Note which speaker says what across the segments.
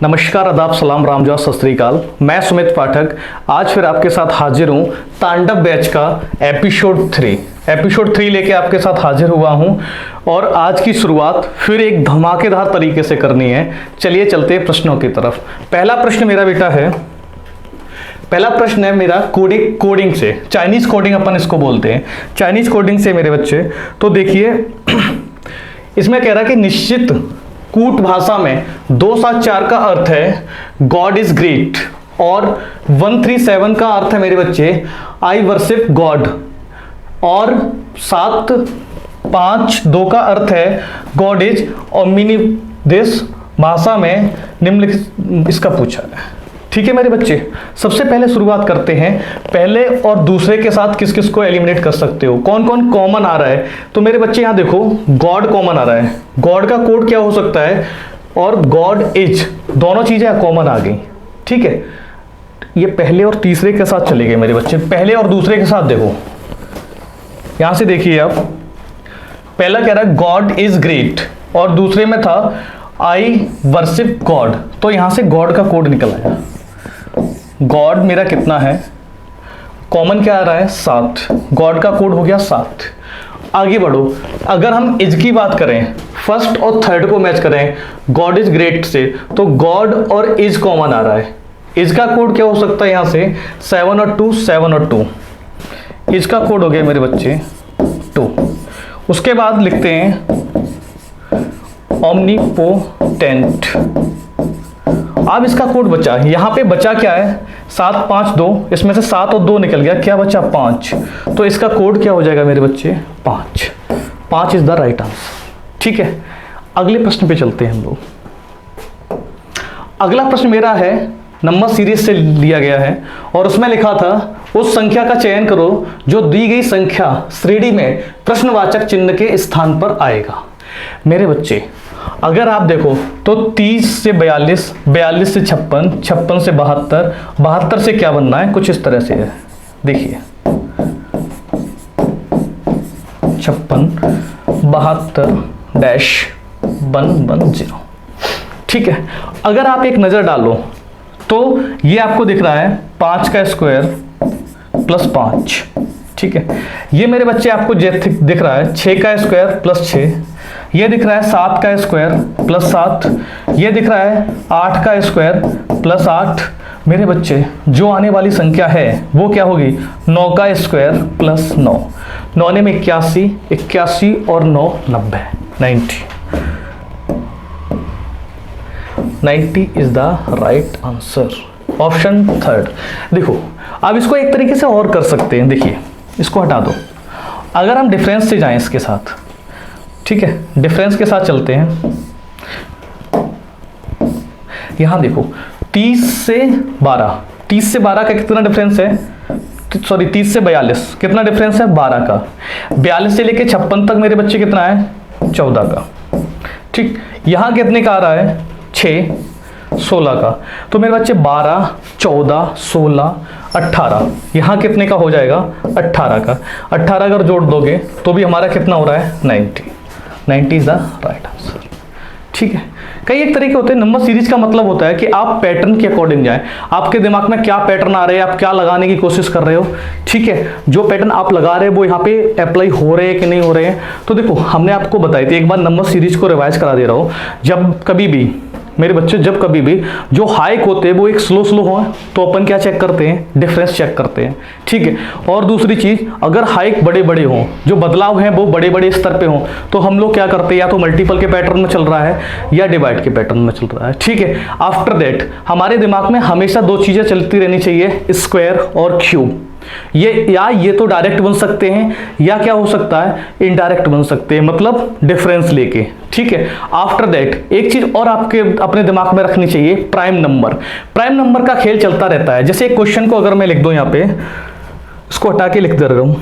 Speaker 1: नमस्कार, आदाब, सलाम, रामजोहर, सत श्री अकाल। मैं सुमित पाठक आज फिर आपके साथ हाजिर हूँ तांडव बैच का एपिसोड 3 लेके आपके साथ हाजिर हुआ हूँ। और आज की शुरुआत फिर एक धमाकेदार तरीके से करनी है। चलिए चलते हैं प्रश्नों की तरफ। पहला प्रश्न है मेरा कोडिंग से, चाइनीज कोडिंग अपन इसको बोलते हैं, चाइनीज कोडिंग से मेरे बच्चे। तो देखिए इसमें कह रहा है कि निश्चित कूट भाषा में 274 का अर्थ है गॉड इज ग्रेट और 137 का अर्थ है मेरे बच्चे आई वर्शिप गॉड और 752 का अर्थ है गॉड इज ओमनिपोटेंट। भाषा में निम्नलिखित इसका पूछा है। ठीक है मेरे बच्चे, सबसे पहले शुरुआत करते हैं। पहले और दूसरे के साथ किस किस को एलिमिनेट कर सकते हो, कौन कौन कॉमन आ रहा है। तो मेरे बच्चे यहां देखो गॉड कॉमन आ रहा है। गॉड का कोड क्या हो सकता है और गॉड इज, दोनों चीजें कॉमन आ गई। ठीक है, ये पहले और तीसरे के साथ चले गए मेरे बच्चे। पहले और दूसरे के साथ देखो, यहां से देखिए आप, पहला कह रहा है गॉड इज ग्रेट और दूसरे में था आई वर्शिप गॉड। तो यहां से गॉड का कोड निकल आया। गॉड मेरा कितना है, कॉमन क्या आ रहा है 7, गॉड का कोड हो गया 7। आगे बढ़ो, अगर हम इज की बात करें, फर्स्ट और थर्ड को मैच करें गॉड इज ग्रेट से, तो गॉड और इज कॉमन आ रहा है। इज का कोड क्या हो सकता है, यहां से 7 और 2, 7 और 2, इज का कोड हो गया मेरे बच्चे 2। उसके बाद लिखते हैं ओमनिपोटेंट। अब इसका कोड बचा, यहां पे बचा क्या है 7, 5, 2, इसमें से 7 और 2 निकल गया, क्या बचा 5। तो इसका कोड क्या हो जाएगा मेरे बच्चे 5 इज द राइट आंसर। ठीक है, अगले प्रश्न पे चलते हैं हम लोग। अगला प्रश्न मेरा है नंबर सीरीज से लिया गया है और उसमें लिखा था उस संख्या का चयन करो जो दी गई संख्या श्रेणी में प्रश्नवाचक चिन्ह के स्थान पर आएगा। मेरे बच्चे अगर आप देखो तो 30 से 42, 42 से 56, 56 से 72, 72 से क्या बनना है, कुछ इस तरह से है। देखिए 56, 72-110। ठीक है, अगर आप एक नजर डालो तो ये आपको दिख रहा है 5 का स्क्वायर प्लस 5। ठीक है, ये मेरे बच्चे आपको दिख रहा है 6 का स्क्वायर प्लस 6, ये दिख रहा है 7 का स्क्वायर प्लस 7, ये दिख रहा है 8 का स्क्वायर प्लस 8। मेरे बच्चे जो आने वाली संख्या है वो क्या होगी 9 का स्क्वायर प्लस 9, 9 में 81, 81 और 9 90, 90 is the right answer, option third. देखो अब इसको एक तरीके से और कर सकते हैं। देखिए इसको हटा दो, अगर हम डिफरेंस से जाएं इसके साथ, ठीक है, डिफरेंस के साथ चलते हैं। यहां देखो 30 से 12, 30 से 12 का कितना डिफरेंस है, सॉरी 30 से 42 कितना डिफरेंस है 12 का। 42 से लेके 56 तक मेरे बच्चे कितना है 14 का। ठीक, यहां कितने का आ रहा है 6, 16 का। तो मेरे बच्चे 12, 14, 16, 18, यहां कितने का हो जाएगा 18 का। 18 अगर जोड़ दोगे तो भी हमारा कितना हो रहा है 90 इज द राइट आंसर। ठीक है, कई एक तरीके होते हैं। नंबर सीरीज का मतलब होता है कि आप पैटर्न के अकॉर्डिंग जाएं, आपके दिमाग में क्या पैटर्न आ रहे हैं, आप क्या लगाने की कोशिश कर रहे हो। ठीक है, जो पैटर्न आप लगा रहे हैं वो यहाँ पे अप्लाई हो रहे हैं कि नहीं हो रहे हैं। तो देखो हमने आपको बताई थी, एक बार नंबर सीरीज को रिवाइज करा दे रहा हूँ। जब कभी भी मेरे बच्चे, जब कभी भी जो हाइक होते हैं वो एक स्लो हो तो अपन क्या चेक करते हैं, डिफरेंस चेक करते हैं। ठीक है, और दूसरी चीज अगर हाइक बड़े बड़े हों, जो बदलाव हैं वो बड़े बड़े स्तर पे हों, तो हम लोग क्या करते हैं, या तो मल्टीपल के पैटर्न में चल रहा है या डिवाइड के पैटर्न में चल रहा है। ठीक है, आफ्टर दैट हमारे दिमाग में हमेशा 2 चीजें चलती रहनी चाहिए, स्क्वायर और क्यूब। ये तो डायरेक्ट बन सकते हैं या क्या हो सकता है इनडायरेक्ट बन सकते हैं, मतलब डिफरेंस लेके। ठीक है, आफ्टर दैट एक चीज और आपके अपने दिमाग में रखनी चाहिए, प्राइम नंबर। प्राइम नंबर का खेल चलता रहता है। जैसे एक क्वेश्चन को अगर मैं लिख दूं, यहां पे इसको हटा के लिख दे रहा हूं,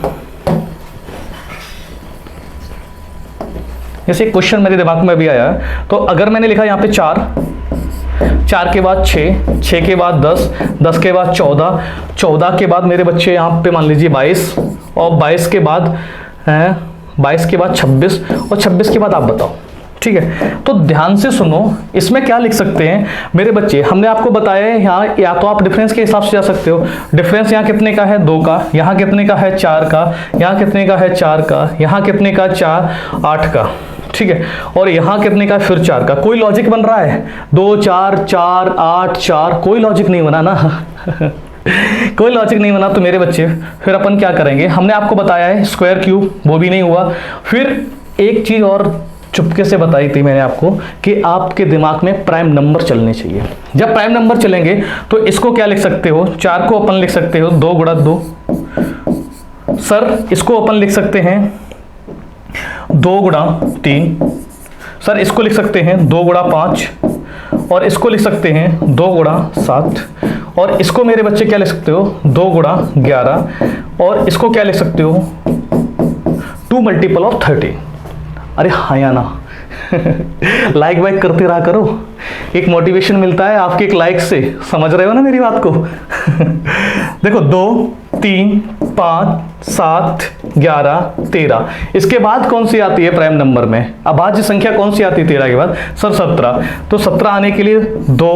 Speaker 1: जैसे एक क्वेश्चन मेरे दिमाग में भी आया, तो अगर मैंने लिखा यहां पे 4, 4 के बाद 6, 6 के बाद 10, 10 के बाद 14, 14 के बाद मेरे बच्चे यहाँ पे मान लीजिए 22, और 22 के बाद 26 और 26 के बाद आप बताओ। ठीक है, तो ध्यान से सुनो, इसमें क्या लिख सकते हैं मेरे बच्चे, हमने आपको बताया है यहाँ या तो आप डिफरेंस के हिसाब से जा सकते हो। डिफरेंस यहाँ कितने का है 2 का, यहाँ कितने का है 4 का, यहाँ कितने का है 4 का, यहाँ कितने का 4 8 का, ठीक है, और यहाँ कितने का फिर 4 का। कोई लॉजिक बन रहा है? 2 4 4 8 4, कोई लॉजिक नहीं बना ना कोई लॉजिक नहीं बना। तो मेरे बच्चे फिर अपन क्या करेंगे, हमने आपको बताया है स्क्वायर क्यूब, वो भी नहीं हुआ। फिर एक चीज और चुपके से बताई थी मैंने आपको कि आपके दिमाग में प्राइम नंबर चलने चाहिए। जब प्राइम नंबर चलेंगे तो इसको क्या लिख सकते हो, 4 को अपन लिख सकते हो 2 गुणा 2। सर इसको अपन लिख सकते हैं 2 गुणा 3। सर इसको लिख सकते हैं 2 गुणा 5, और इसको लिख सकते हैं 2 गुणा 7, और इसको मेरे बच्चे क्या लिख सकते हो 2 गुणा 11, और इसको क्या लिख सकते हो 2 मल्टीपल ऑफ 30। अरे हाँ या ना लाइक वाइक करते रहा करो, एक मोटिवेशन मिलता है आपके एक लाइक से, समझ रहे हो ना मेरी बात को देखो 2 3 5 7 11 13, इसके बाद कौन सी आती है प्राइम नंबर में, अभाज्य संख्या कौन सी आती है 13 के बाद? सर 17। तो 17 आने के लिए 2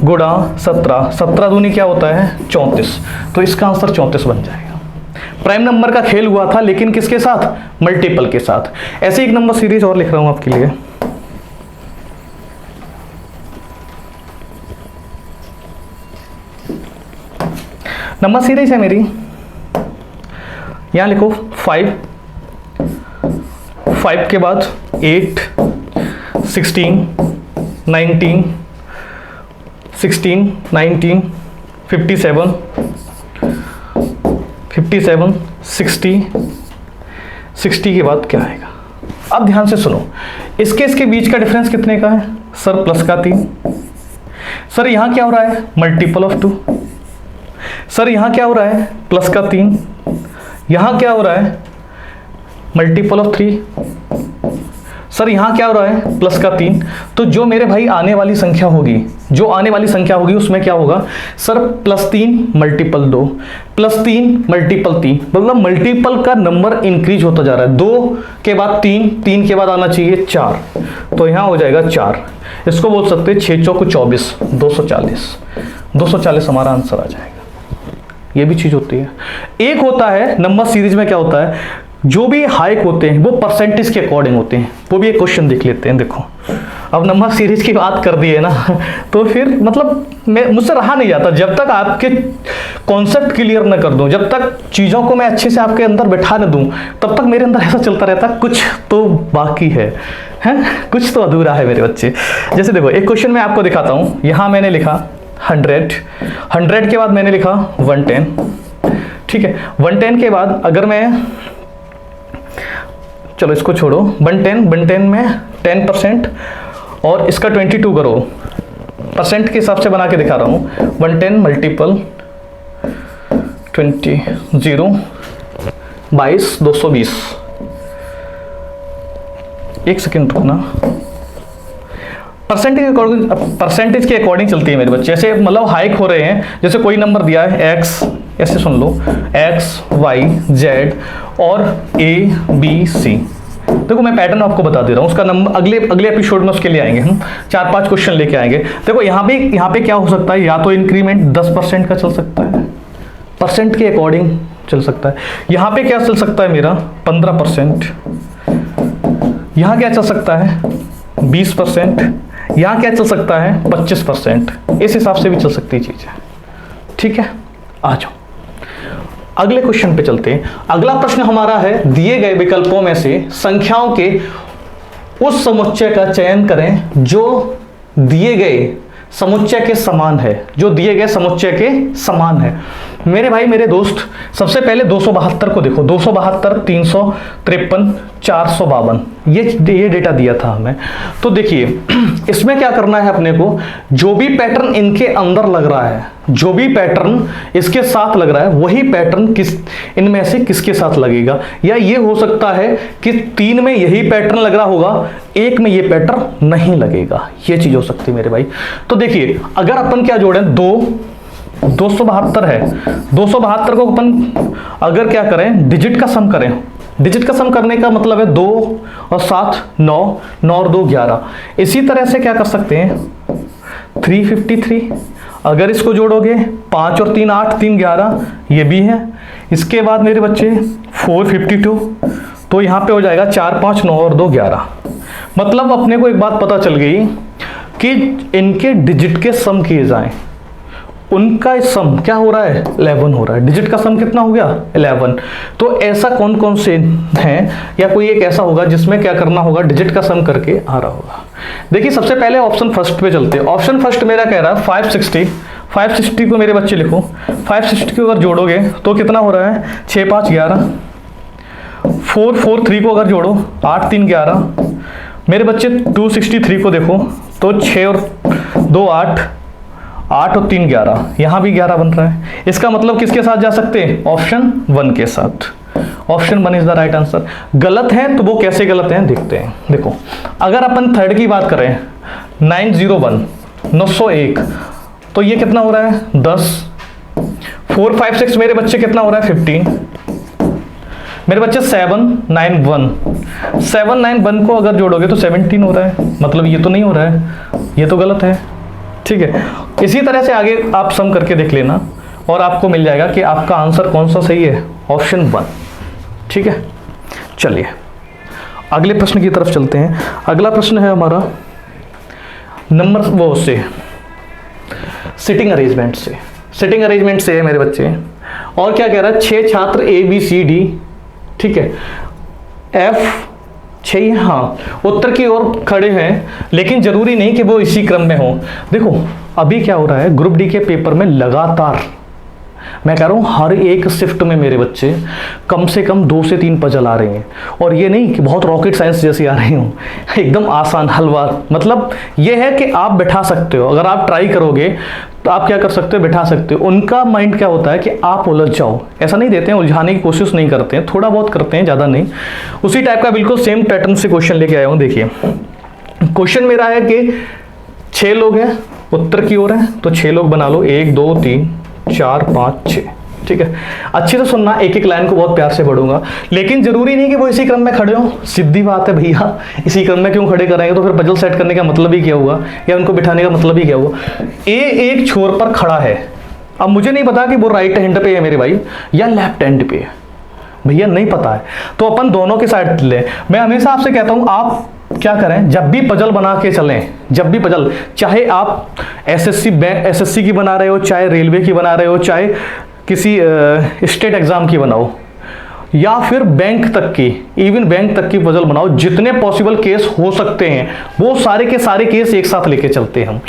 Speaker 1: गुणा 17, 17 दूनी क्या होता है 34, तो इसका आंसर 34 बन जाएगा। प्राइम नंबर का खेल हुआ था, लेकिन किसके साथ? मल्टीपल के साथ। ऐसे एक नंबर सीरीज और लिख रहा हूं आपके लिए, नंबर सीरीज है मेरी, यहां लिखो 5, 5 के बाद 8 16 19 16 19 57 57 60 60 के बाद क्या आएगा? अब ध्यान से सुनो, इसके बीच का डिफरेंस कितने का है? सर प्लस का 3। सर यहां क्या हो रहा है? Multiple of 2। सर यहां क्या हो रहा है? प्लस का 3। यहां क्या हो रहा है? Multiple of 3। सर यहां क्या हो रहा है? प्लस का 3। तो जो मेरे भाई आने वाली संख्या होगी, जो आने वाली संख्या होगी उसमें क्या होगा? सर +3 मल्टीपल 2 +3 मल्टीपल 3, मतलब मल्टीपल का नंबर इंक्रीज होता जा रहा है। 2 के बाद 3, 3 के बाद आना चाहिए 4, तो यहां हो जाएगा 4। इसको बोल सकते हैं 6 चौक 24, 240। 240 हमारा आंसर आ जाएगा। ये भी चीज होती है। एक होता है नंबर सीरीज में क्या होता है, जो भी हाइक होते हैं वो परसेंटेज के अकॉर्डिंग होते हैं। वो भी एक क्वेश्चन देख लेते हैं। देखो अब नंबर सीरीज की बात कर दी है ना तो फिर मतलब मुझसे रहा नहीं जाता, जब तक आपके कॉन्सेप्ट क्लियर न कर दूं, जब तक चीज़ों को मैं अच्छे से आपके अंदर बैठा न दूं, तब तक मेरे अंदर ऐसा चलता रहता कुछ तो बाकी है कुछ तो अधूरा है मेरे बच्चे। जैसे देखो एक क्वेश्चन मैं आपको दिखाता हूँ। यहाँ मैंने लिखा 100, 100 के बाद मैंने लिखा 110, ठीक है। 110 के बाद अगर मैं, चलो इसको छोड़ो, 110 में 10% और इसका 22 करो, परसेंट के हिसाब से बना के दिखा रहा हूँ। 110 मल्टीपल 20 0 22 220। एक सेकेंड रुकना, परसेंटेज के अकॉर्डिंग चलती है मेरे बच्चे। जैसे मतलब हाइक हो रहे हैं, जैसे कोई नंबर दिया है x, ऐसे सुन लो x y z और a b c। देखो मैं पैटर्न आपको बता दे रहा हूँ, उसका नंबर अगले एपिसोड में उसके लिए आएंगे हम, 4-5 क्वेश्चन लेके आएंगे। देखो यहाँ पे क्या हो सकता है, या तो इंक्रीमेंट 10% का चल सकता है, परसेंट के अकॉर्डिंग चल सकता है। यहाँ पे क्या चल सकता है मेरा 15%, यहाँ क्या चल सकता है 20%, यहाँ क्या चल सकता है 25%। इस हिसाब से भी चल सकती चीज है, ठीक है। आ जाओ अगले क्वेश्चन पे चलते हैं। अगला प्रश्न हमारा है, दिए गए विकल्पों में से संख्याओं के उस समुच्चय का चयन करें जो दिए गए समुच्चय के समान है, जो दिए गए समुच्चय के समान है। मेरे भाई मेरे दोस्त, सबसे पहले 272 को देखो, 272 353 452, ये डेटा दिया था हमें। तो देखिए इसमें क्या करना है अपने को, जो भी पैटर्न इनके अंदर लग रहा है, जो भी पैटर्न इसके साथ लग रहा है, वही पैटर्न इनमें से किसके साथ लगेगा। या ये हो सकता है कि 3 में यही पैटर्न लग रहा होगा, 1 में ये पैटर्न नहीं लगेगा, ये चीज हो सकती है मेरे भाई। तो देखिए अगर अपन क्या जोड़ें, 272 है, 272 को अपन अगर क्या करें डिजिट का सम करें, डिजिट का सम करने का मतलब है 2 और 7 9, 9 और 2 11। इसी तरह से क्या कर सकते हैं 353, अगर इसको जोड़ोगे 5 और 3 8, 3 11, ये भी है। इसके बाद मेरे बच्चे 452, तो यहाँ पे हो जाएगा 4 5 9 और 2 11। मतलब अपने को एक बात पता चल गई कि इनके डिजिट के सम किए जाएं, उनका सम क्या हो रहा है 11 हो रहा है। डिजिट का सम कितना हो गया 11। तो ऐसा कौन कौन से हैं, या कोई एक ऐसा होगा जिसमें क्या करना होगा डिजिट का सम करके आ रहा होगा। देखिए सबसे पहले ऑप्शन फर्स्ट पे चलते हैं। ऑप्शन फर्स्ट मेरा कह रहा है 560। 560 को मेरे बच्चे लिखो, 560 को अगर जोड़ोगे तो कितना हो रहा है 6 5 11। 443 को अगर जोड़ो 8 3 11। मेरे बच्चे 263 को देखो तो 6 और 2 8, 8 और 3 11, यहाँ भी 11 बन रहा है। इसका मतलब किसके साथ जा सकते हैं ऑप्शन 1 के साथ। Option 1 is the right answer. गलत है तो वो कैसे गलत हैं देखते हैं। देखो अगर अपन थर्ड की बात करें 901 901, तो ये कितना हो रहा है 10। 456 मेरे बच्चे कितना हो रहा है 15। मेरे बच्चे 791, 791 को अगर जोड़ोगे तो 17 हो रहा है। मतलब ये तो नहीं हो रहा है, ये तो गलत है। ठीक है, इसी तरह से आगे आप सम करके देख लेना और आपको मिल जाएगा कि आपका आंसर कौन सा सही है, ऑप्शन 1। ठीक है, चलिए अगले प्रश्न की तरफ चलते हैं। अगला प्रश्न है हमारा नंबर वो से सिटिंग अरेंजमेंट से। सिटिंग अरेंजमेंट से है मेरे बच्चे। और क्या कह रहा है 6 छात्र ए बी सी डी, ठीक है, एफ 6 हाँ उत्तर की ओर खड़े हैं, लेकिन जरूरी नहीं कि वो इसी क्रम में हो। देखो अभी क्या हो रहा है ग्रुप डी के पेपर में लगातार मैं कह रहा हूँ हर एक शिफ्ट में मेरे बच्चे कम से कम 2 से 3 पजल आ रहे हैं। और ये नहीं कि बहुत रॉकेट साइंस जैसी आ रही हूँ, एकदम आसान हलवा। मतलब ये है कि आप बैठा सकते हो, अगर आप ट्राई करोगे तो आप क्या कर सकते हो बैठा सकते हो। उनका माइंड क्या होता है कि आप उलझ जाओ, ऐसा नहीं देते हैं, उलझाने की कोशिश नहीं करते हैं, थोड़ा बहुत करते हैं ज़्यादा नहीं। उसी टाइप का बिल्कुल सेम पैटर्न से क्वेश्चन लेके आया हूँ। देखिए क्वेश्चन मेरा है कि 6 लोग हैं उत्तर की ओर है, तो 6 लोग बना लो 1 2 3 4 5 6। ठीक है, अच्छे से सुनना, एक एक लाइन को बहुत प्यार से पढ़ूंगा, लेकिन जरूरी नहीं कि वो इसी क्रम में खड़े हो। सीधी बात है भैया, इसी क्रम में क्यों खड़े कराएंगे, तो फिर पजल सेट करने का मतलब ही क्या हुआ, या उनको बिठाने का मतलब ही क्या हुआ। ए एक छोर पर खड़ा है, अब मुझे नहीं पता कि वो राइट हैंड पे है मेरे भाई या लेफ्ट हैंड पे है, भैया नहीं पता है, तो अपन दोनों के साइड ले। मैं हमेशा आपसे कहता हूं आप क्या करें, जब भी पजल बना के चलें, जब भी पजल, चाहे आप एसएससी की बना रहे हो, चाहे रेलवे की बना रहे हो, चाहे किसी स्टेट एग्जाम की बनाओ, या फिर बैंक तक की, इवन बैंक तक की पजल बनाओ, जितने पॉसिबल केस हो सकते हैं वो सारे के सारे केस एक साथ लेके चलते हैं हम।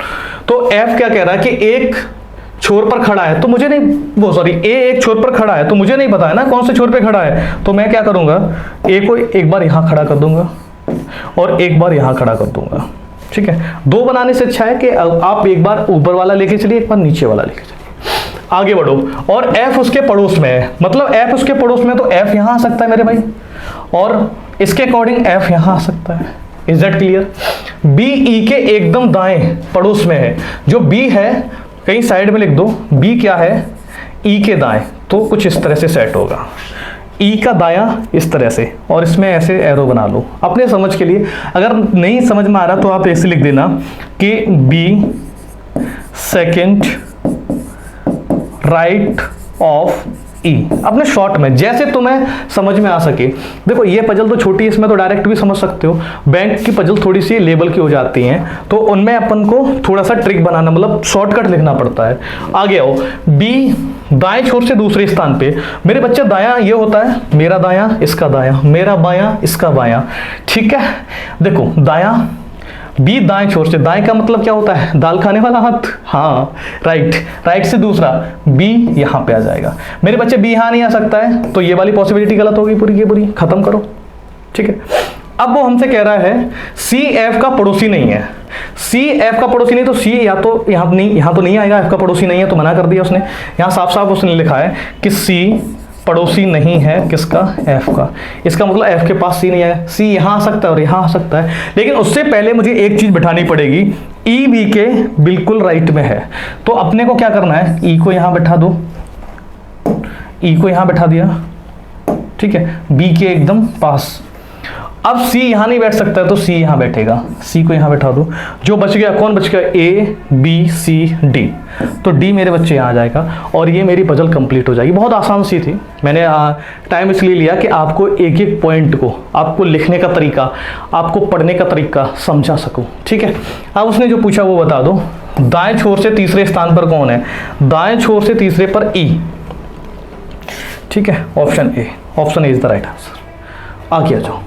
Speaker 1: तो एफ क्या कह रहा है कि एक छोर पर खड़ा है, तो मुझे नहीं, वो सॉरी ए एक छोर पर खड़ा है, तो मुझे नहीं पता है ना कौन से छोर पे खड़ा है, तो मैं क्या करूंगा ए को एक बार यहां खड़ा कर दूंगा और एक बार यहां खड़ा कर दूंगा। ठीक है, 2 बनाने से अच्छा है कि आप एक बार ऊपर वाला लेके चलिए, एक बार नीचे वाला लेके चलिए, आगे बढ़ो। और एफ उसके पड़ोस में है, मतलब एफ उसके पड़ोस में, तो एफ यहां आ सकता है मेरे भाई, और इसके अकॉर्डिंग एफ यहां आ सकता है। Is that clear. B E के एकदम दाएं पड़ोस में है, जो बी है कहीं साइड में लिख दो, बी क्या है ई के दाएं, तो कुछ इस तरह से सेट होगा, ई का दायां इस तरह से, और इसमें ऐसे एरो बना लो अपने समझ के लिए। अगर नहीं समझ में आ रहा तो आप ऐसे लिख देना कि बी सेकेंड राइट ऑफ ई, अपने शॉर्ट में जैसे तुम्हें समझ में आ सके। देखो ये पजल तो छोटी है, इसमें तो डायरेक्ट भी समझ सकते हो, बैंक की पजल थोड़ी सी लेवल की हो जाती हैं, तो उनमें अपन को थोड़ा सा ट्रिक बनाना, मतलब शॉर्टकट लिखना पड़ता है। आगे आओ, बी दाएं छोर से दूसरे स्थान पे, मेरे बच्चे दायां ये होता है, मेरा दायां इसका दायां, मेरा बायां इसका बायां। ठीक है, देखो दायां बी दाएं छोर से, दाएं का मतलब क्या होता है दाल खाने वाला हाथ, हाँ राइट, राइट से दूसरा बी यहां पे आ जाएगा। मेरे बच्चे बी यहां नहीं आ सकता है, तो ये वाली पॉसिबिलिटी गलत होगी पूरी की पूरी, खत्म करो। ठीक है, अब वो हमसे कह रहा है सी एफ का पड़ोसी नहीं है, सी एफ का पड़ोसी नहीं, तो सी या तो यहां नहीं, यहां तो नहीं आएगा, एफ का पड़ोसी नहीं है तो मना कर दिया उसने। यहां साफ साफ उसने लिखा है कि सी पड़ोसी नहीं है किसका, एफ का। इसका मतलब एफ के पास सी नहीं है, सी यहां आ सकता है और यहां आ सकता है, लेकिन उससे पहले मुझे एक चीज बिठानी पड़ेगी, ई बी के बिल्कुल राइट में है, तो अपने को क्या करना है, ई को यहां बैठा दो, ई को यहां बैठा दिया, ठीक है, बी के एकदम पास। अब सी यहाँ नहीं बैठ सकता है तो सी यहाँ बैठेगा, सी को यहाँ बैठा दो। जो बच गया, कौन बच गया, ए बी सी डी, तो डी मेरे बच्चे यहाँ आ जाएगा और ये मेरी पजल कंप्लीट हो जाएगी। बहुत आसान सी थी, मैंने टाइम इसलिए लिया कि आपको एक एक पॉइंट को, आपको लिखने का तरीका, आपको पढ़ने का तरीका समझा सकूँ। ठीक है, अब उसने जो पूछा वो बता दो। दाएं छोर से तीसरे स्थान पर कौन है, दाएं छोर से तीसरे पर ई। ठीक है, option A, option A is the right answer. आगे आ जाओ।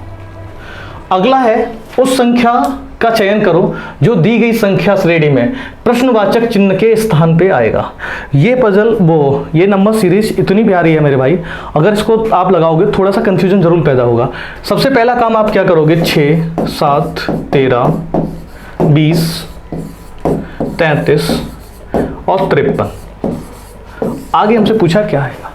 Speaker 1: अगला है, उस संख्या का चयन करो जो दी गई संख्या श्रेणी में प्रश्नवाचक चिन्ह के स्थान पे आएगा। ये पजल ये नंबर सीरीज इतनी प्यारी है मेरे भाई, अगर इसको आप लगाओगे थोड़ा सा कंफ्यूजन जरूर पैदा होगा। सबसे पहला काम आप क्या करोगे, 6, 7, 13, 20, 33 और 53। आगे हमसे पूछा क्या है।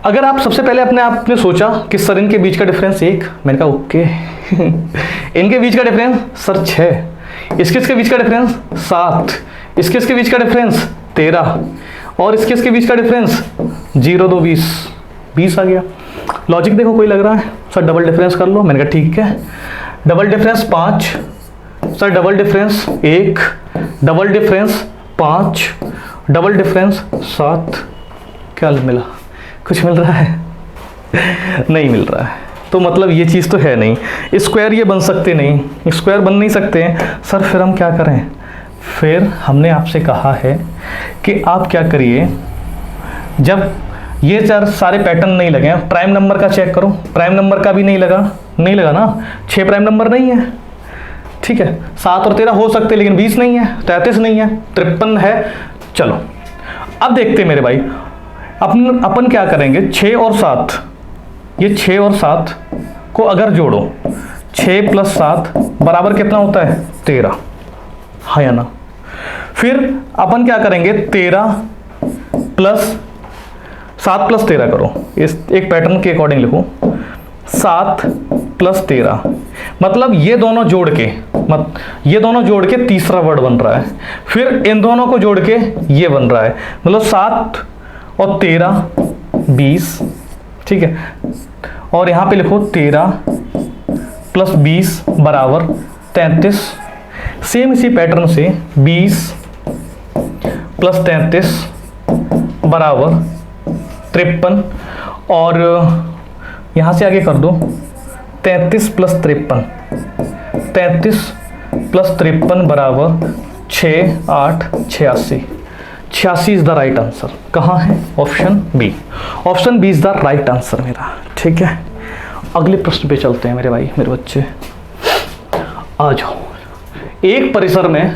Speaker 1: अगर आप सबसे पहले अपने आप ने सोचा कि सर इनके बीच का डिफरेंस 1, मैंने कहा ओके इनके बीच का डिफरेंस सर 6, इसके बीच का डिफरेंस 7, इसके बीच का डिफरेंस 13 और इसके बीच का डिफरेंस 0, 2, 20 आ गया। लॉजिक देखो कोई लग रहा है, सर डबल डिफरेंस कर लो, मैंने कहा ठीक है। Double difference 5, sir double difference 1, double difference 5, double difference 7। क्या मिला, कुछ मिल रहा है नहीं मिल रहा है, तो मतलब ये चीज़ तो है नहीं। स्क्वायर ये बन सकते नहीं, स्क्वायर बन नहीं सकते हैं सर, फिर हम क्या करें। फिर हमने आपसे कहा है कि आप क्या करिए, जब ये सारे पैटर्न नहीं लगे हैं, प्राइम नंबर का चेक करो, प्राइम नंबर का भी नहीं लगा ना, 6 प्राइम नंबर नहीं है। ठीक है, 7 और 13 हो सकते लेकिन 20 नहीं है, 33 नहीं है, 53 है। चलो अब देखते हैं मेरे भाई, अपन क्या करेंगे, 6 और 7, ये 6 और 7 को अगर जोड़ो, 6 + 7 बराबर कितना होता है, 13, हाँ या ना। फिर अपन क्या करेंगे, 13 + 7 + 13 करो, इस एक पैटर्न के अकॉर्डिंग लिखो, 7 + 13 मतलब ये दोनों जोड़ के तीसरा वर्ड बन रहा है। फिर इन दोनों को जोड़ के ये बन रहा है, मतलब 7 और 13 20। ठीक है, और यहाँ पे लिखो 13 + 20 बराबर 33। सेम इसी पैटर्न से 20 + 33 बराबर 53 और यहाँ से आगे कर दो 33 + 53, 33 + 53 बराबर 6, 8, 86। 86 इज द राइट आंसर। कहाँ है, option B, option B is the right answer मेरा। ठीक है, अगले प्रश्न पे चलते हैं मेरे भाई, मेरे बच्चे आ जाओ। एक परिसर में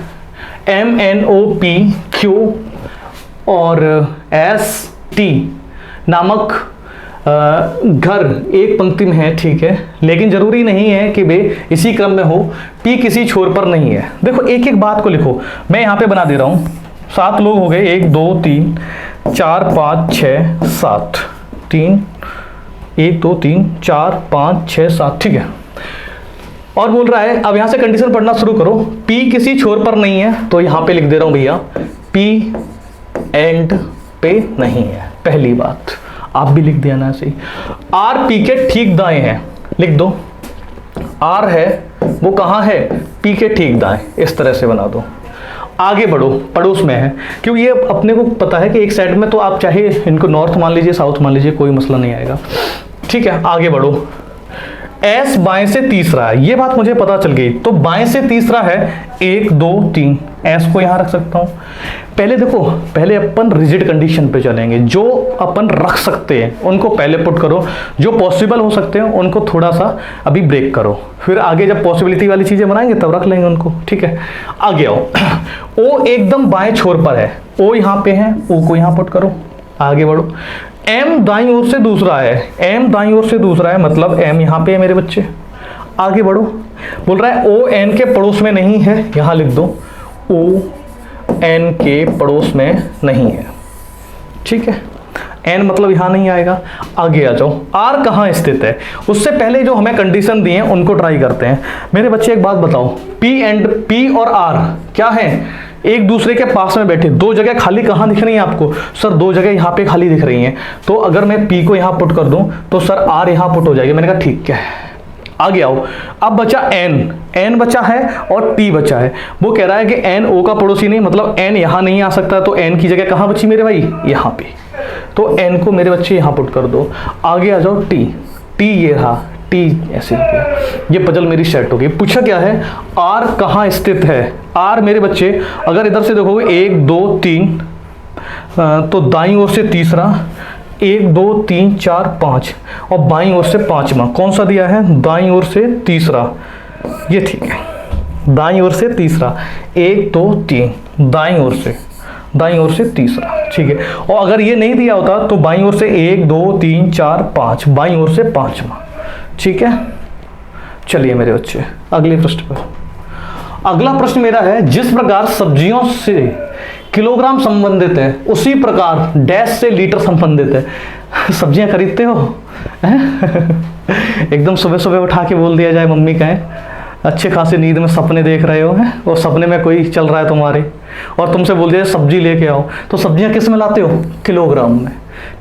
Speaker 1: MNOP Q और ST नामक घर एक पंक्ति में है। ठीक है, लेकिन जरूरी नहीं है कि वे इसी क्रम में हो, P किसी छोर पर नहीं है। देखो एक एक बात को लिखो, मैं यहाँ पे बना दे रहा हूँ। 7 लोग हो गए, 1 2 3 4 5 6 7, 1 2 3 4 5 6 7। ठीक है, और बोल रहा है, अब यहाँ से कंडीशन पढ़ना शुरू करो। P किसी छोर पर नहीं है, तो यहाँ पे लिख दे रहा हूँ भैया, P एंड पे नहीं है। पहली बात आप भी लिख देना ऐसे ही। R P के ठीक दाएं है, लिख दो। R है वो कहाँ है, P के ठीक दाएं, इस तरह से बना दो। आगे बढ़ो, पड़ोस में है, क्योंकि ये अपने को पता है कि एक साइड में, तो आप चाहे इनको नॉर्थ मान लीजिए, साउथ मान लीजिए, कोई मसला नहीं आएगा। ठीक है, आगे बढ़ो। S बाएं से तीसरा है, ये बात मुझे पता चल गई, तो बाएं से तीसरा है 1 2 3, S को यहाँ रख सकता हूँ। पहले देखो, पहले अपन रिजिड कंडीशन पे चलेंगे, जो अपन रख सकते हैं उनको पहले पुट करो, जो पॉसिबल हो सकते हैं उनको थोड़ा सा अभी ब्रेक करो, फिर आगे जब पॉसिबिलिटी वाली चीज़ें बनाएंगे तब रख लेंगे उनको। ठीक है, आगे आओ। O एकदम बाएं छोर पर है, O यहाँ पे है, O को यहाँ पुट करो। आगे बढ़ो। M दाईं ओर से दूसरा है, M दाईं ओर से दूसरा है, मतलब M यहाँ पे है मेरे बच्चे। आगे बढ़ो, बोल रहा है O N के पड़ोस में नहीं है, यहाँ लिख दो O N के पड़ोस में नहीं है। ठीक है, N मतलब यहाँ नहीं आएगा। आगे आ जाओ, R कहाँ स्थित है, उससे पहले जो हमें कंडीशन दी है उनको ट्राई करते हैं। मेरे बच्चे एक बात बताओ, P और R क्या है, एक दूसरे के पास में बैठे, दो जगह खाली कहाँ दिख रही हैं आपको? सर दो जगह यहाँ पे खाली दिख रही हैं। तो अगर मैं P को यहाँ पुट कर दूं तो सर R यहाँ पुट हो जाएगी। मैंने कहा ठीक है, आगे आओ। अब बचा N बचा है और T बचा है। वो कह रहा है कि N O का पड़ोसी नहीं, मतलब N यहाँ नहीं आ सकता, तो N की जगह कहाँ बची मेरे भाई? यहाँ पे। तो N को मेरे बच्चे यहाँ पुट कर दो। आगे आ जाओ T ये रहा, T ऐसे हो गया। ये पजल मेरी सेट हो गई। पूछा क्या है? R कहाँ स्थित है? R मेरे बच्चे अगर इधर से देखोगे 1 2 3, तो दाईं ओर से तीसरा, 1 2 3 4 5, और बाईं ओर से पांचवा। कौन सा दिया है? दाईं ओर से तीसरा। ये ठीक है, दाईं ओर से तीसरा, 1 2 3, दाईं ओर से तीसरा, ठीक है। और अगर ये नहीं दिया होता तो बाईं ओर से 1 2 3 4 5, बाईं ओर से पांचवा, ठीक है। चलिए मेरे बच्चे अगले प्रश्न पर। अगला प्रश्न मेरा है, जिस प्रकार सब्जियों से किलोग्राम संबंधित है उसी प्रकार डैश से लीटर संबंधित है। सब्जियां खरीदते हो? एकदम सुबह सुबह उठा के बोल दिया जाए मम्मी का है, अच्छे खासे नींद में सपने देख रहे हो हैं, और सपने में कोई चल रहा है तुम्हारे, और तुमसे बोल दिया सब्जी लेके आओ, तो सब्जियां किस में लाते हो? किलोग्राम में,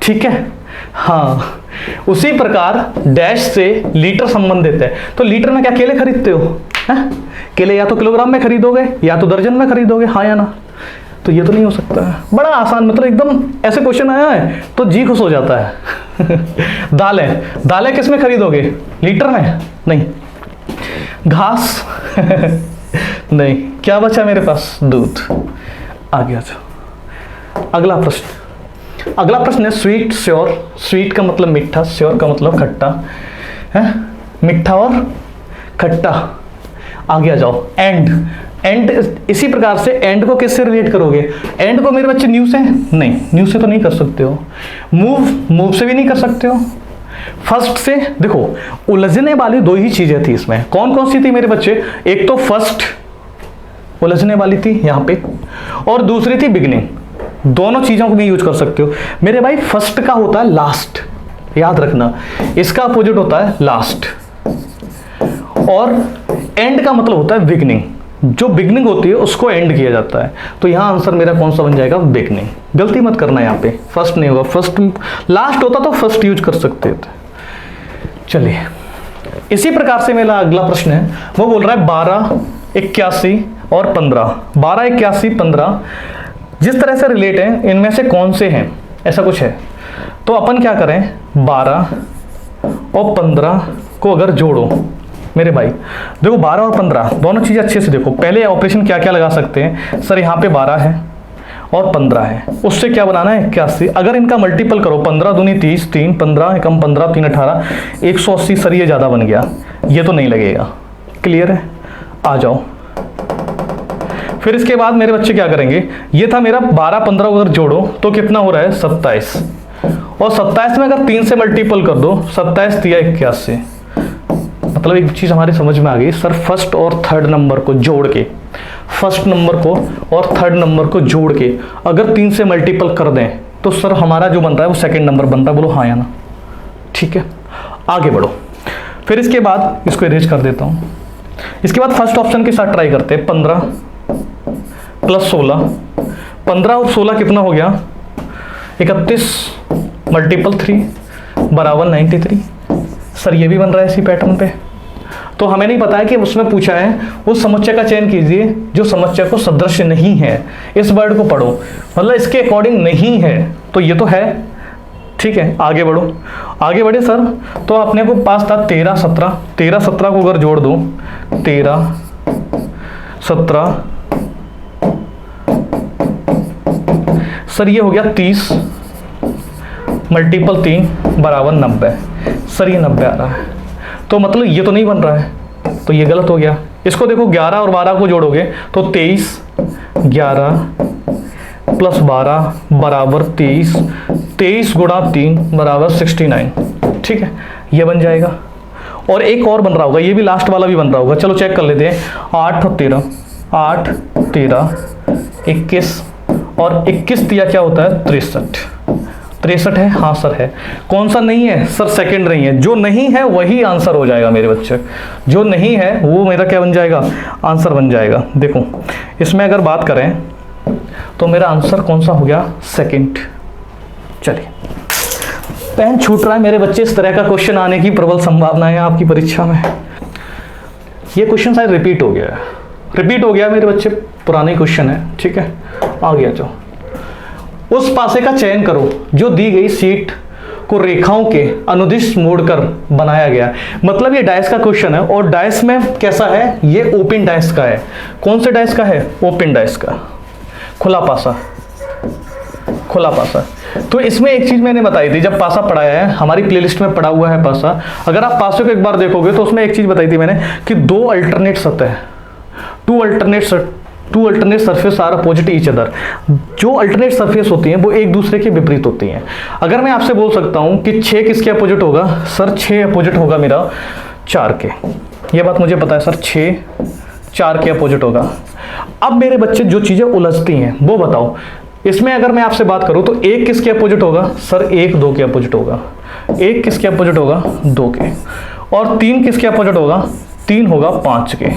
Speaker 1: ठीक है। हाँ, उसी प्रकार डैश से लीटर संबंधित है, तो लीटर में क्या केले खरीदते हो? केले या तो किलोग्राम में खरीदोगे या तो दर्जन में खरीदोगे, हाँ या ना? तो ये तो नहीं हो सकता है। बड़ा आसान, मतलब एकदम ऐसे क्वेश्चन आया है तो जी खुश हो जाता है। दालें किस में खरीदोगे? लीटर में? नहीं। घास? नहीं। क्या बचा मेरे पास? दूध। आगे आ जाओ। अगला प्रश्न है स्वीट श्योर। स्वीट का मतलब मीठा, श्योर का मतलब खट्टा है, मीठा और खट्टा। आगे आ जाओ। एंड इसी प्रकार से एंड को किससे रिलेट करोगे? एंड को मेरे बच्चे न्यू से? नहीं, न्यू से तो नहीं कर सकते हो। मूव से भी नहीं कर सकते हो। फर्स्ट से देखो, उलझने वाली दो ही चीजें थी इसमें। कौन कौन सी थी मेरे बच्चे? एक तो फर्स्ट उलझने वाली थी यहाँ पे, और दूसरी थी बिगिनिंग। दोनों चीजों को भी यूज कर सकते हो मेरे भाई। फर्स्ट का होता है लास्ट, याद रखना, इसका अपोजिट होता है लास्ट, और एंड का मतलब होता है बिगिनिंग। जो बिगनिंग होती है उसको एंड किया जाता है। तो यहाँ आंसर मेरा कौन सा बन जाएगा? बिगनिंग। गलती मत करना, यहाँ पे फर्स्ट नहीं होगा, फर्स्ट लास्ट होता तो फर्स्ट यूज कर सकते थे। चलिए, इसी प्रकार से मेरा अगला प्रश्न है, वो बोल रहा है 12, 81 और 15। 12, 81, 15 जिस तरह से रिलेट है, इनमें से कौन से हैं? ऐसा कुछ है। तो अपन क्या करें, 12 और 15 को अगर जोड़ो मेरे भाई, देखो 12 और 15 दोनों चीज़ें अच्छे से देखो। पहले ऑपरेशन क्या क्या लगा सकते हैं? सर यहाँ पे 12 है और 15 है, उससे क्या बनाना है? 81। अगर इनका मल्टीपल करो, 15 दूनी 30, 3 15 एकम 15, 3 18, 180। सर ये ज़्यादा बन गया, ये तो नहीं लगेगा। क्लियर है? आ जाओ। फिर इसके बाद मेरे बच्चे क्या करेंगे? ये था मेरा 12, 15 अगर जोड़ो तो कितना हो रहा है? 27। और 27 में अगर 3 से मल्टीपल कर दो, 27 दिया 81। मतलब एक चीज हमारी समझ में आ गई सर, फर्स्ट और थर्ड नंबर को जोड़ के, फर्स्ट नंबर को और थर्ड नंबर को जोड़ के अगर 3 से मल्टीपल कर दें तो सर हमारा जो बन रहा है वो सेकंड नंबर बनता है। बोलो हाँ या ना? ठीक है, आगे बढ़ो। फिर इसके बाद इसको इरेज कर देता हूं। इसके बाद फर्स्ट ऑप्शन के साथ ट्राई करते हैं। 15 प्लस 16, 15 और 16 कितना हो गया? 31 मल्टीपल 3 बराबर 93। सर ये भी बन रहा है इसी पैटर्न पे। तो हमें नहीं पता है कि उसमें पूछा है उस समुच्चय का चयन कीजिए जो समुच्चय को सदृश नहीं है। इस वर्ड को पढ़ो, मतलब इसके अकॉर्डिंग नहीं है, तो ये तो है। ठीक है, आगे बढ़ो। आगे बढ़े सर, तो अपने को पास था 13, 17। 13, 17 को अगर जोड़ दो, 13, 17, सर ये हो गया 30 मल्टीपल 3 बराबर 90। सर ये 90 आ रहा है, तो मतलब ये तो नहीं बन रहा है, तो ये गलत हो गया। इसको देखो 11 और 12 को जोड़ोगे तो 23, 11 प्लस 12 बराबर 23, 23 गुणा 3 बराबर 69। ठीक है, ये बन जाएगा। और एक और बन रहा होगा, ये भी लास्ट वाला भी बन रहा होगा। चलो चेक कर लेते हैं। 8 और 13, 8, 13, 21 और 21 दिया क्या होता है? 63। 63 है, हाँ सर है। कौन सा नहीं है सर? सेकंड नहीं है। जो नहीं है वही आंसर हो जाएगा मेरे बच्चे, जो नहीं है वो मेरा क्या बन जाएगा? आंसर बन जाएगा। देखो इसमें अगर बात करें तो मेरा आंसर कौन सा हो गया? सेकंड। चलिए, पेन छूट रहा है मेरे बच्चे, इस तरह का क्वेश्चन आने की प्रबल संभावना है आपकी परीक्षा में। ये क्वेश्चन शायद रिपीट हो गया है, रिपीट हो गया मेरे बच्चे, पुराने क्वेश्चन है, ठीक है। आ गया जो, उस पासे का चयन करो जो दी गई सीट को रेखाओं के अनुदिश मोड़कर बनाया गया। मतलब ये डाइस का क्वेश्चन है, और डाइस में कैसा है? ये ओपन डाइस का है। कौन से डाइस का है? ओपन डाइस का, खुला पासा, खुला पासा। तो इसमें एक चीज मैंने बताई थी, जब पासा पढ़ाया है, हमारी प्लेलिस्ट में पड़ा हुआ है पासा। अगर आप पासे को एक बार देखोगे तो उसमें एक चीज बताई थी मैंने कि दो अल्टरनेट सतह, two alternate surface are opposite each other. जो अल्टरनेट सरफेस होती हैं वो एक दूसरे के विपरीत होती हैं। अगर मैं आपसे बोल सकता हूं कि 6 किसके अपोजिट होगा? सर 6 अपोजिट होगा मेरा 4 के। ये बात मुझे पता है सर, 6 4 के अपोजिट होगा। अब मेरे बच्चे जो चीजें उलझती हैं वो बताओ। इसमें अगर मैं आपसे बात करूं तो 1 किसके अपोजिट होगा? सर 1 2 के अपोजिट होगा। 1 किसके अपोजिट होगा? 2 के। और 3 किसके अपोजिट होगा? 3 होगा 5 के।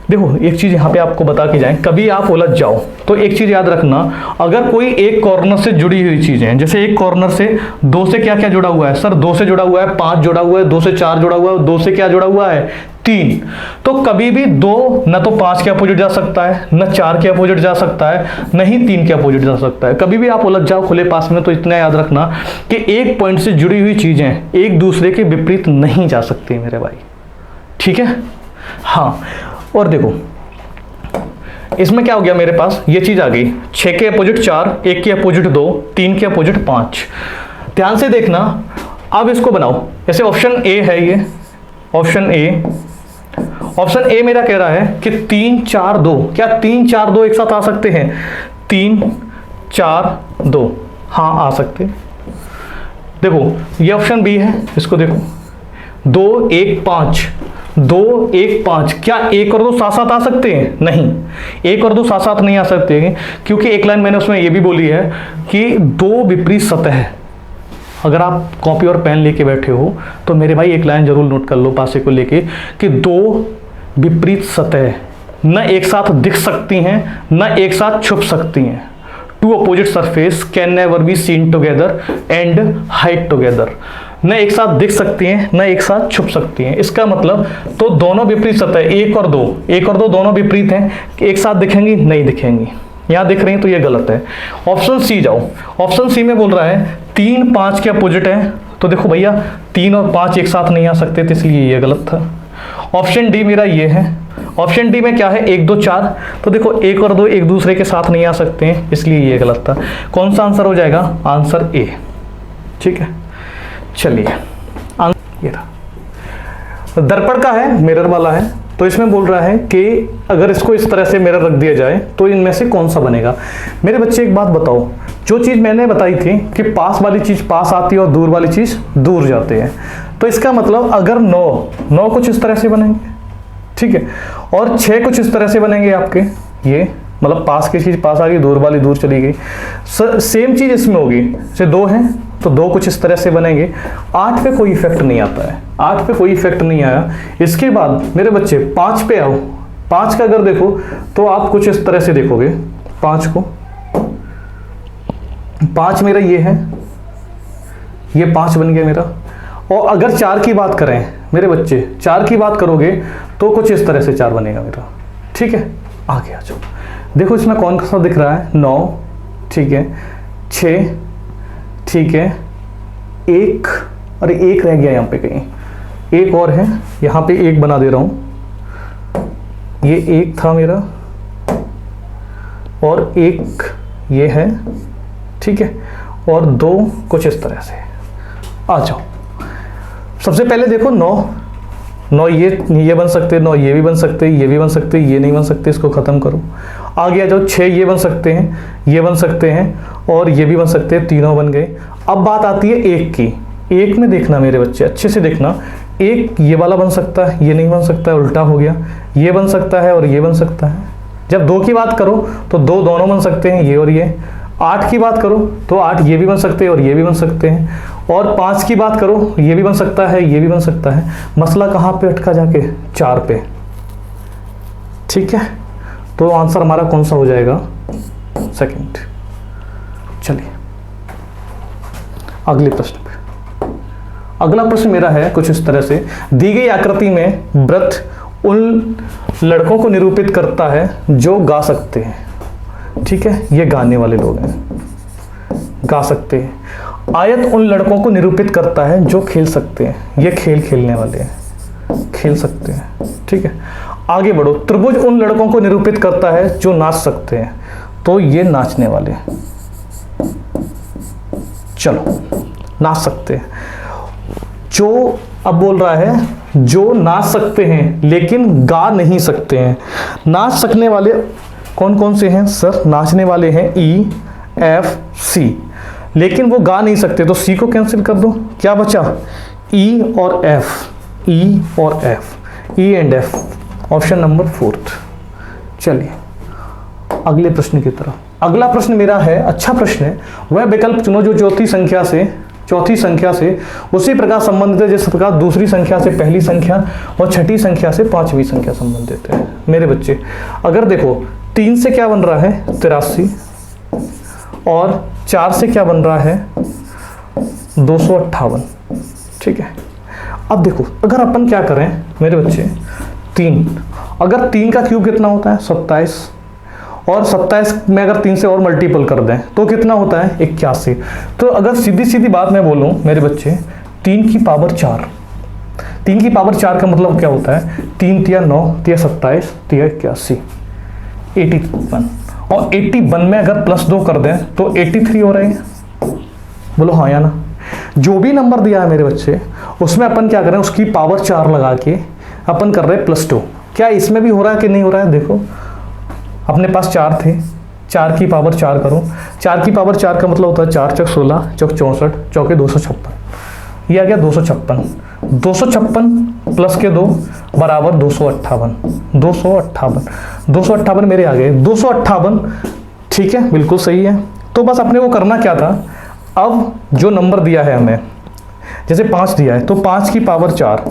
Speaker 1: देखो एक चीज यहाँ पे आपको बता के जाएं, कभी आप उलझ जाओ तो एक चीज याद रखना, अगर कोई एक कॉर्नर से जुड़ी हुई चीजें हैं, जैसे एक कॉर्नर से 2 से क्या क्या जुड़ा हुआ है? सर 2 से जुड़ा हुआ है, 5 जुड़ा हुआ है, 2 से 4 जुड़ा हुआ है, 2 से क्या जुड़ा हुआ है? 3। तो कभी भी 2 न तो 5 के अपोजिट जा सकता है, न 4 के अपोजिट जा सकता है, न ही 3 के अपोजिट जा सकता है। कभी भी आप उलझ जाओ खुले पास में तो इतना याद रखना कि एक पॉइंट से जुड़ी हुई चीजें एक दूसरे के विपरीत नहीं जा सकती मेरे भाई, ठीक है। हाँ, और देखो इसमें क्या हो गया मेरे पास? ये चीज आ गई, 6 के अपोजिट 4, 1 के अपोजिट 2, 3 के अपोजिट 5। ध्यान से देखना, अब इसको बनाओ। जैसे ऑप्शन ए है, ये ऑप्शन ए मेरा कह रहा है कि 3 4 2। क्या 3 4 2 एक साथ आ सकते हैं? 3 4 2, हाँ आ सकते। देखो ये ऑप्शन बी है, इसको देखो, 2 1 5, 2 1 5। क्या 1 और 2 साथ साथ आ सकते हैं? नहीं, 1 और 2 साथ साथ नहीं आ सकते हैं, क्योंकि एक लाइन मैंने उसमें ये भी बोली है कि 2 विपरीत सतह है। अगर आप कॉपी और पेन लेके बैठे हो तो मेरे भाई एक लाइन जरूर नोट कर लो पासे को लेके कि 2 विपरीत सतह न एक साथ दिख सकती हैं न एक साथ छुप सकती हैं। 2 opposite surface can never be seen together and hide together. न एक साथ दिख सकती हैं न एक साथ छुप सकती हैं। इसका मतलब तो दोनों विपरीत सतह 1 और 2 दोनों विपरीत हैं, एक साथ दिखेंगी? नहीं दिखेंगी। यहां दिख रही है तो ये गलत है। ऑप्शन सी जाओ, ऑप्शन सी में बोल रहा है 3 5 के अपोजिट है, तो देखो भैया 3 और 5 एक साथ नहीं आ सकते, तो इसलिए ये गलत था। ऑप्शन डी मेरा ये है। ऑप्शन डी में क्या है? 1 2 4, तो देखो 1 और 2 एक दूसरे के साथ नहीं आ सकते हैं, इसलिए ये गलत था। कौन सा आंसर हो जाएगा? आंसर ए, ठीक है। चलिए ये रहा, दर्पण का है, मिरर वाला है, तो इसमें बोल रहा है कि अगर इसको इस तरह से मिरर रख दिया जाए तो इनमें से कौन सा बनेगा। मेरे बच्चे एक बात बताओ, जो चीज़ मैंने बताई थी कि पास वाली चीज़ पास आती है और दूर वाली चीज़ दूर जाती है, तो इसका मतलब अगर 9 कुछ इस तरह से बनेंगे, ठीक है, और 6 कुछ इस तरह से बनेंगे आपके, ये मतलब पास की चीज़ पास आ गई, दूर वाली दूर चली गई। सेम चीज़ इसमें होगी, जैसे 2 है तो 2 कुछ इस तरह से बनेंगे। 8 पे कोई इफेक्ट नहीं आता है, 8 पे कोई इफेक्ट नहीं आया। इसके बाद मेरे बच्चे 5 पे आओ। 5 का अगर देखो तो आप कुछ इस तरह से देखोगे 5 को। 5 मेरा ये है, ये 5 बन गया मेरा। और अगर 4 की बात करें मेरे बच्चे, 4 की बात करोगे तो कुछ इस तरह से 4 बनेगा मेरा, ठीक है। आगे आ जाओ, देखो इसमें कौन सा दिख रहा है? 9, ठीक है, 6, ठीक है, 1, अरे 1 रह गया यहाँ पे कहीं, 1 और है, यहाँ पे 1 बना दे रहा हूँ। ये 1 था मेरा और 1 ये है, ठीक है, और 2 कुछ इस तरह से। आ जाओ, सबसे पहले देखो 9 ये बन सकते, 9 ये भी बन सकते, ये भी बन सकते, ये नहीं बन सकते, इसको ख़त्म करो। आगे आ जाओ, 6 ये बन सकते हैं, ये बन सकते हैं और ये भी बन सकते हैं, तीनों बन गए। अब बात आती है 1 की। 1 में देखना मेरे बच्चे, अच्छे से देखना, 1 ये वाला बन सकता है, ये नहीं बन सकता है, उल्टा हो गया। ये बन सकता है और ये बन सकता है। जब 2 की बात करो तो 2 दोनों बन सकते हैं, ये और ये। 8 की बात करो तो 8 ये भी बन सकते हैं और ये भी बन सकते हैं, और 5 की बात करो ये भी बन सकता है, ये भी बन सकता है। मसला कहाँ पे अटका जाके? 4 पे। ठीक है, तो आंसर हमारा कौन सा हो जाएगा? सेकंड। चलिए अगले प्रश्न पे। अगला प्रश्न मेरा है कुछ इस तरह से, दी गई आकृति में वृत्त उन लड़कों को निरूपित करता है जो गा सकते हैं। ठीक है, ये गाने वाले लोग हैं, गा सकते हैं। आयत उन लड़कों को निरूपित करता है जो खेल सकते हैं, ये खेल खेलने वाले हैं, खेल सकते हैं। ठीक है, आगे बढ़ो। त्रिभुज उन लड़कों को निरूपित करता है जो नाच सकते हैं, तो ये नाचने वाले हैं। चलो नाच सकते हैं, जो अब बोल रहा है जो नाच सकते हैं लेकिन गा नहीं सकते हैं। नाच सकने वाले कौन कौन से हैं सर? नाचने वाले हैं ई, एफ, सी, लेकिन वो गा नहीं सकते, तो सी को कैंसिल कर दो। क्या बचा? ई और एफ, ई और F, E and F, option number 4। चलिए अगले प्रश्न की तरफ। अगला प्रश्न मेरा है, अच्छा प्रश्न है, वह विकल्प चुनो जो चौथी संख्या से उसी प्रकार संबंधित है जिस प्रकार दूसरी संख्या से पहली संख्या और छठी संख्या से पांचवी संख्या संबंधित है। मेरे बच्चे अगर देखो 3 से क्या बन रहा है? 83, और 4 से क्या बन रहा है? 258। ठीक है, अब देखो अगर अपन क्या करें मेरे बच्चे, 3, अगर 3 का क्यूब कितना होता है? 27, और 27 में अगर 3 से और मल्टीपल कर दें तो कितना होता है? 81। तो अगर सीधी सीधी बात मैं बोलूं मेरे बच्चे, 3 की पावर 4, 3 की पावर 4 का मतलब क्या होता है? 3 तिया 9, तिया 27, तिया 81, 81। और 81 में अगर +2 कर दें तो 83 हो रहे हैं। बोलो हाँ या ना? जो भी नंबर दिया है मेरे बच्चे उसमें अपन क्या करें, उसकी पावर 4 लगा के अपन कर रहे हैं +2। क्या इसमें भी हो रहा है कि नहीं हो रहा है? देखो अपने पास 4 थे, 4 की पावर 4 करो, 4 की पावर 4 का मतलब होता है 4 चौक 16, चौक 64, चौके 256, ये आ गया 256। 256 प्लस के 2 बराबर 258, 258 मेरे आ गए 258। ठीक है, बिल्कुल सही है। तो बस अपने को करना क्या था, अब जो नंबर दिया है हमें, जैसे 5 दिया है तो 5 की पावर 4,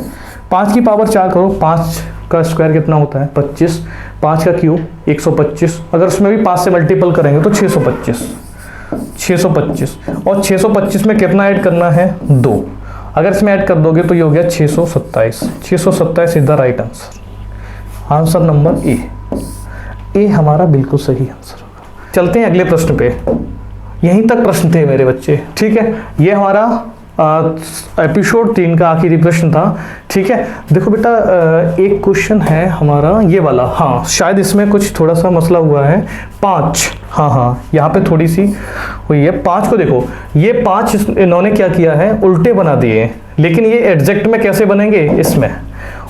Speaker 1: 5 की पावर 4 करो, 5 का स्क्वायर कितना होता है? 25, 5 का क्यूब 125, अगर उसमें भी 5 से मल्टीपल करेंगे तो 625, 625, और 625 में कितना ऐड करना है? 2, अगर इसमें ऐड कर दोगे तो ये हो गया 627, 627 is the right answer. Answer number A हमारा बिल्कुल सही आंसर होगा। चलते हैं अगले प्रश्न पे। यहीं तक प्रश्न थे मेरे बच्चे। ठीक है, ये हमारा एपिसोड 3 का आखिरी प्रश्न था। ठीक है, देखो बेटा एक क्वेश्चन है हमारा ये वाला, हाँ शायद इसमें कुछ थोड़ा सा मसला हुआ है। 5, हाँ यहाँ पे थोड़ी सी हुई है। 5 को देखो, ये 5 इन्होंने क्या किया है? उल्टे बना दिए, लेकिन ये एग्जैक्ट में कैसे बनेंगे? इसमें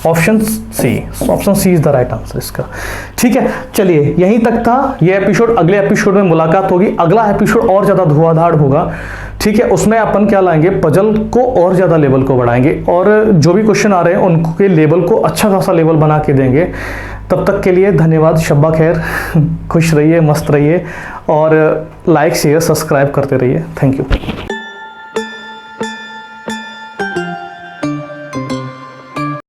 Speaker 1: option C is the right answer इसका। ठीक है, चलिए यहीं तक था ये एपिसोड। अगले एपिसोड में मुलाकात होगी। अगला एपिसोड और ज़्यादा धुआंधार होगा। ठीक है, उसमें अपन क्या लाएंगे? पजल को और ज़्यादा लेवल को बढ़ाएंगे, और जो भी क्वेश्चन आ रहे हैं उनके लेवल को अच्छा खासा लेवल बना के देंगे। तब तक के लिए धन्यवाद, शब्बा खैर, खुश रहिए, मस्त रहिए, और लाइक शेयर सब्सक्राइब करते रहिए। Thank you.